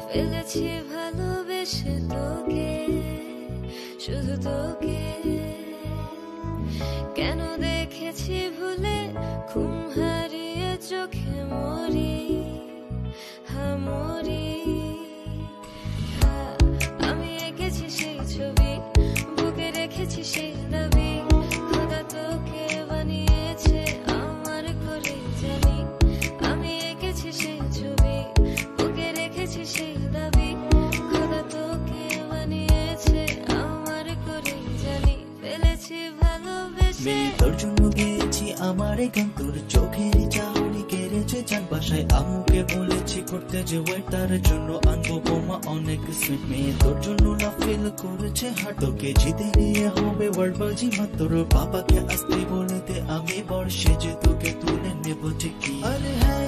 ফেলেছি ভালোবেসে তোকে, শুধু তোকে। কেন দেখেছি ভুলে ঘুম হারিয়ে চোখে মরি, মরি। আমি এঁকেছি সেই ছবি, বুকে রেখেছি সেই দাবি, খোদা তোকে বানিয়েছে আমার করে জানি। আমি এঁকেছি সেই ছবি, বুকে রেখেছি সেই দাবি, খোদা তোকে বানিয়েছে আমার করে জানি। ফেলেছি ভালোবেসে তোর জন্য গেয়েছি আমার গান, তোর চোখের চাহনি কেড়েছে চান বাসায়। আম্মুকে বলেছি করতে যে ওয়েট, তার জন্য আনবো বোমা অনেক সুইট। মেয়ে তোর জন্য লাভ ফিল করেছে হার্ট, তোকে জিতে নিয়ে হবে ওয়ার্ল্ড বাজি মা। তোর বাবাকে আসতে বলে দে আমি বর্ষে যে তোকে তুলে নেবো ঠিকই। আরে হ্যাঁ